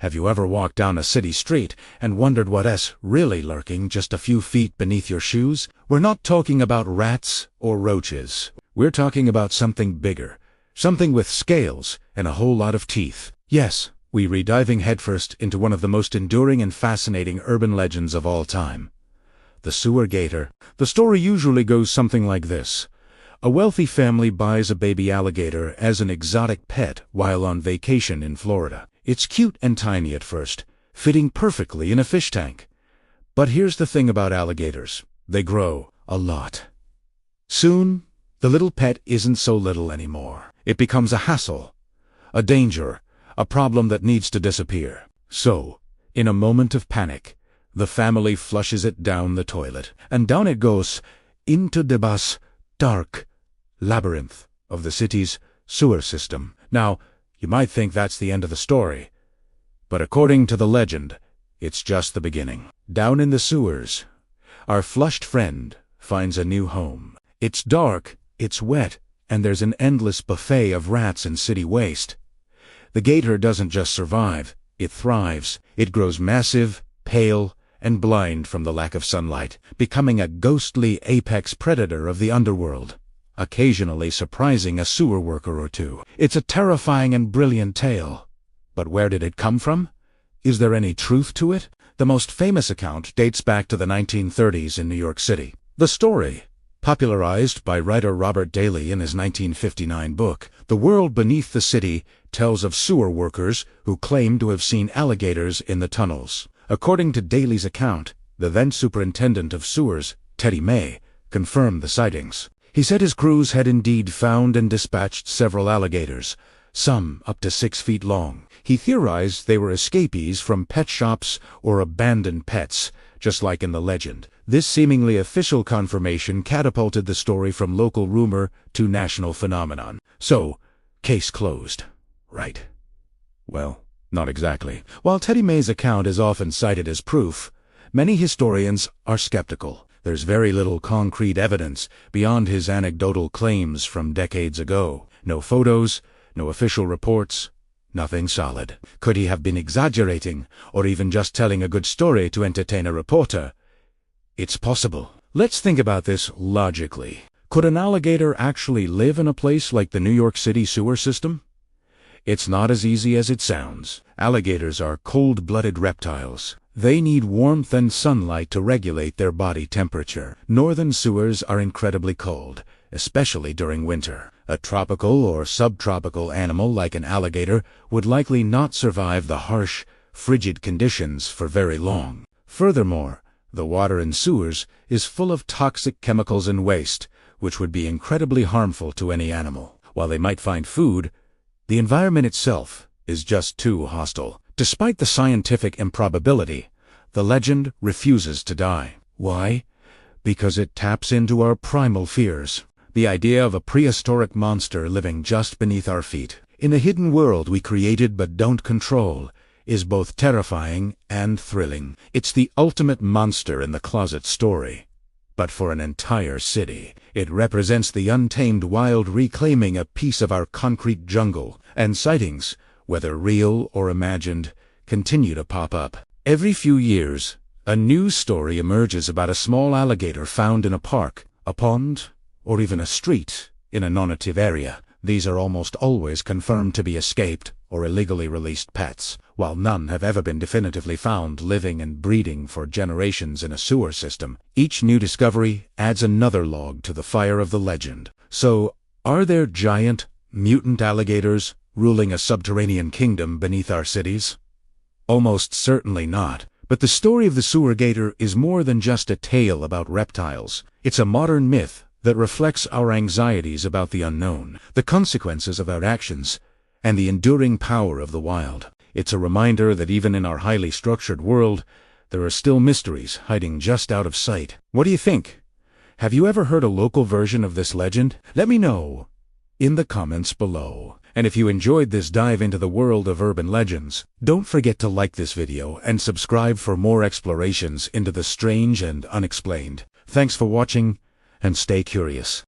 Have you ever walked down a city street and wondered what's really lurking just a few feet beneath your shoes? We're not talking about rats or roaches. We're talking about something bigger, something with scales and a whole lot of teeth. Yes, we're diving headfirst into one of the most enduring and fascinating urban legends of all time. The sewer gator. The story usually goes something like this. A wealthy family buys a baby alligator as an exotic pet while on vacation in Florida. It's cute and tiny at first, fitting perfectly in a fish tank. But here's the thing about alligators. They grow a lot. Soon, the little pet isn't so little anymore. It becomes a hassle, a danger, a problem that needs to disappear. So, in a moment of panic, the family flushes it down the toilet, and down it goes into the dark labyrinth of the city's sewer system. Now, you might think that's the end of the story, but according to the legend, it's just the beginning. Down in the sewers, our flushed friend finds a new home. It's dark, it's wet, and there's an endless buffet of rats and city waste. The gator doesn't just survive, it thrives. It grows massive, pale, and blind from the lack of sunlight, becoming a ghostly apex predator of the underworld, occasionally surprising a sewer worker or two. It's a terrifying and brilliant tale. But where did it come from? Is there any truth to it? The most famous account dates back to the 1930s in New York City. The story, popularized by writer Robert Daley in his 1959 book, The World Beneath the City, tells of sewer workers who claim to have seen alligators in the tunnels. According to Daley's account, the then superintendent of sewers, Teddy May, confirmed the sightings. He said his crews had indeed found and dispatched several alligators, some up to 6 feet long. He theorized they were escapees from pet shops or abandoned pets, just like in the legend. This seemingly official confirmation catapulted the story from local rumor to national phenomenon. So, case closed, right? Well, not exactly. While Teddy May's account is often cited as proof, many historians are skeptical. There's very little concrete evidence beyond his anecdotal claims from decades ago. No photos, no official reports, nothing solid. Could he have been exaggerating, or even just telling a good story to entertain a reporter? It's possible. Let's think about this logically. Could an alligator actually live in a place like the New York City sewer system? It's not as easy as it sounds. Alligators are cold-blooded reptiles. They need warmth and sunlight to regulate their body temperature. Northern sewers are incredibly cold, especially during winter. A tropical or subtropical animal like an alligator would likely not survive the harsh, frigid conditions for very long. Furthermore, the water in sewers is full of toxic chemicals and waste, which would be incredibly harmful to any animal. While they might find food, the environment itself is just too hostile. Despite the scientific improbability, the legend refuses to die. Why? Because it taps into our primal fears. The idea of a prehistoric monster living just beneath our feet, in a hidden world we created but don't control, is both terrifying and thrilling. It's the ultimate monster in the closet story. But for an entire city, it represents the untamed wild reclaiming a piece of our concrete jungle, and sightings, whether real or imagined, continue to pop up. Every few years, a news story emerges about a small alligator found in a park, a pond, or even a street in a non-native area. These are almost always confirmed to be escaped or illegally released pets, while none have ever been definitively found living and breeding for generations in a sewer system. Each new discovery adds another log to the fire of the legend. So, are there giant, mutant alligators ruling a subterranean kingdom beneath our cities? Almost certainly not. But the story of the sewer gator is more than just a tale about reptiles. It's a modern myth that reflects our anxieties about the unknown, the consequences of our actions, and the enduring power of the wild. It's a reminder that even in our highly structured world, there are still mysteries hiding just out of sight. What do you think? Have you ever heard a local version of this legend? Let me know in the comments below. And if you enjoyed this dive into the world of urban legends, don't forget to like this video and subscribe for more explorations into the strange and unexplained. Thanks for watching, and stay curious.